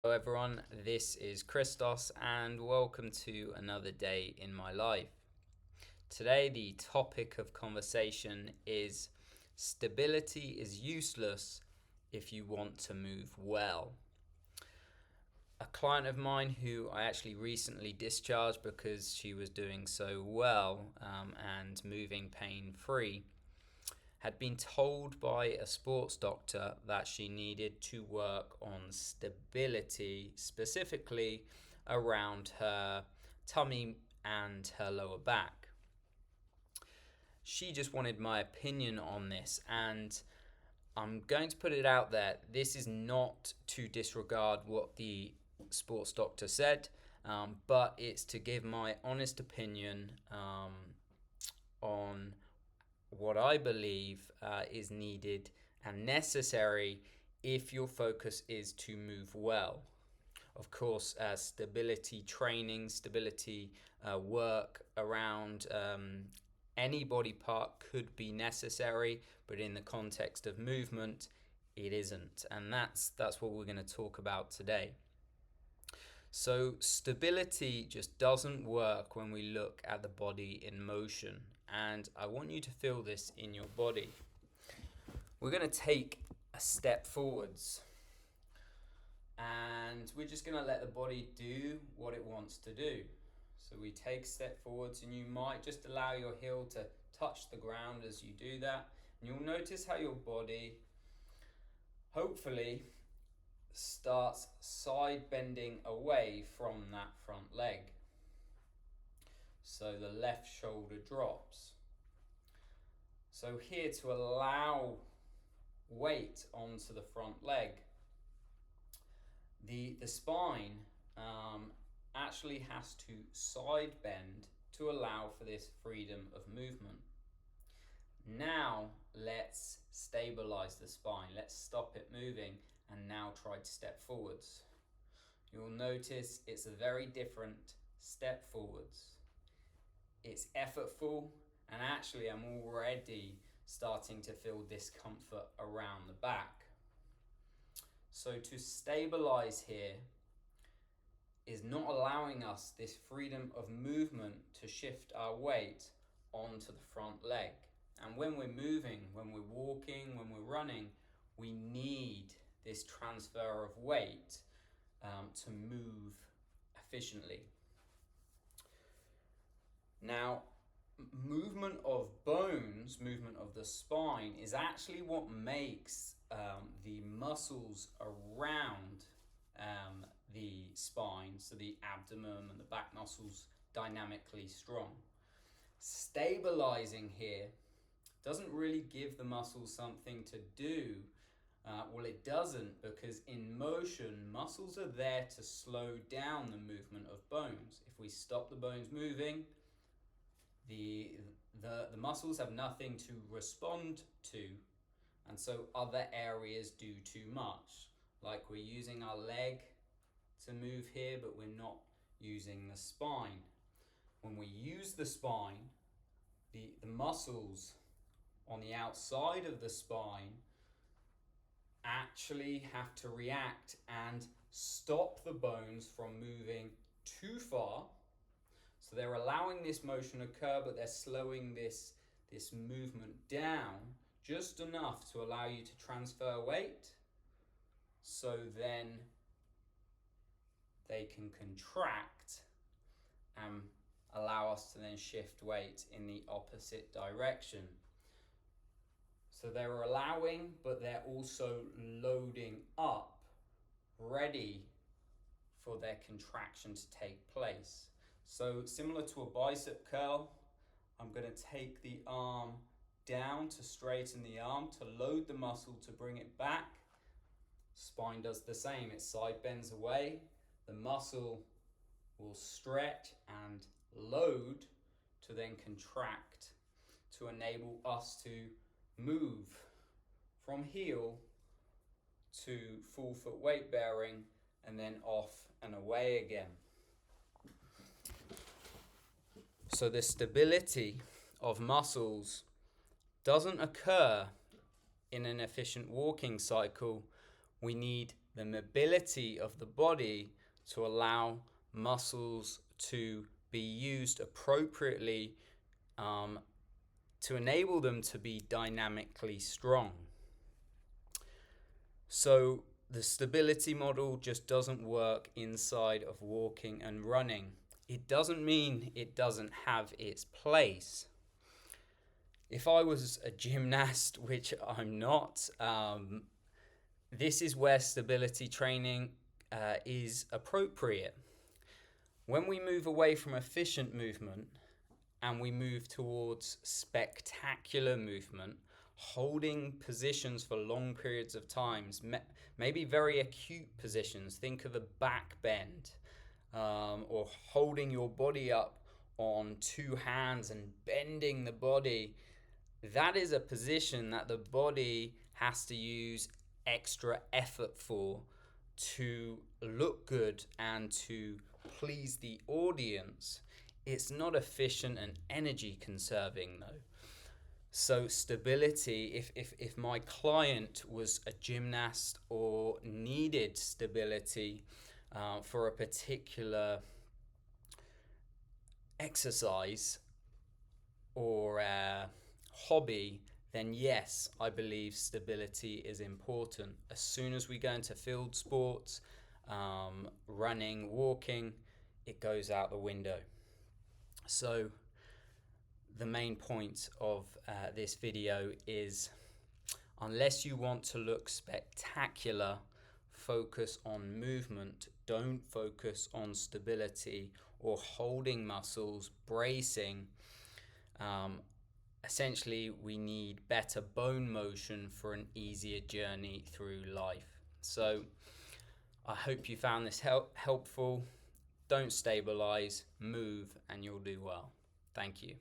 Hello everyone, this is Christos and welcome to another day in my life. Today the topic of conversation is stability is useless if you want to move well. A client of mine who I actually recently discharged because she was doing so well and moving pain-free had been told by a sports doctor that she needed to work on stability, specifically around her tummy and her lower back. She just wanted my opinion on this, and I'm going to put it out there. This is not to disregard what the sports doctor said, but it's to give my honest opinion on what I believe is needed and necessary if your focus is to move well. Of course, stability training, stability work around any body part could be necessary, but in the context of movement, it isn't. And that's what we're going to talk about today. So stability just doesn't work when we look at the body in motion. And I want you to feel this in your body. We're going to take a step forwards. And we're just going to let the body do what it wants to do. So we take a step forwards, and you might just allow your heel to touch the ground as you do that. And you'll notice how your body, hopefully, starts side bending away from that front leg. So the left shoulder drops. So here, to allow weight onto the front leg, the spine actually has to side bend to allow for this freedom of movement. Now let's stabilize the spine. Let's stop it moving and now try to step forwards. You'll notice it's a very different step forwards. It's effortful, and actually I'm already starting to feel discomfort around the back. So to stabilize here is not allowing us this freedom of movement to shift our weight onto the front leg. And when we're moving, when we're walking, when we're running, we need this transfer of weight to move efficiently. Now, movement of bones, movement of the spine, is actually what makes the muscles around the spine, so the abdomen and the back muscles, dynamically strong. Stabilizing here doesn't really give the muscles something to do. Well, it doesn't, because in motion, muscles are there to slow down the movement of bones. If we stop the bones moving, the muscles have nothing to respond to, and so other areas do too much. Like we're using our leg to move here, but we're not using the spine. When we use the spine, the muscles on the outside of the spine actually have to react and stop the bones from moving too far. So they're allowing this motion occur, but they're slowing this movement down just enough to allow you to transfer weight, so then they can contract and allow us to then shift weight in the opposite direction. So they're allowing, but they're also loading up, ready for their contraction to take place. So similar to a bicep curl, I'm going to take the arm down to straighten the arm, to load the muscle, to bring it back. Spine does the same. It side bends away. The muscle will stretch and load to then contract to enable us to move from heel to full foot weight bearing and then off and away again. So the stability of muscles doesn't occur in an efficient walking cycle. We need the mobility of the body to allow muscles to be used appropriately, to enable them to be dynamically strong. So the stability model just doesn't work inside of walking and running. It doesn't mean it doesn't have its place. If I was a gymnast, which I'm not, this is where stability training is appropriate. When we move away from efficient movement and we move towards spectacular movement, holding positions for long periods of times, maybe very acute positions, think of a back bend, or holding your body up on two hands and bending the body, that is a position that the body has to use extra effort for to look good and to please the audience. It's not efficient and energy conserving though. So stability, if my client was a gymnast or needed stability for a particular exercise or hobby, then yes, I believe stability is important. As soon as we go into field sports, running, walking, it goes out the window. So the main point of this video is, unless you want to look spectacular, focus on movement. Don't focus on stability or holding muscles, bracing. Essentially, we need better bone motion for an easier journey through life. So I hope you found this helpful. Don't stabilize, move, and you'll do well. Thank you.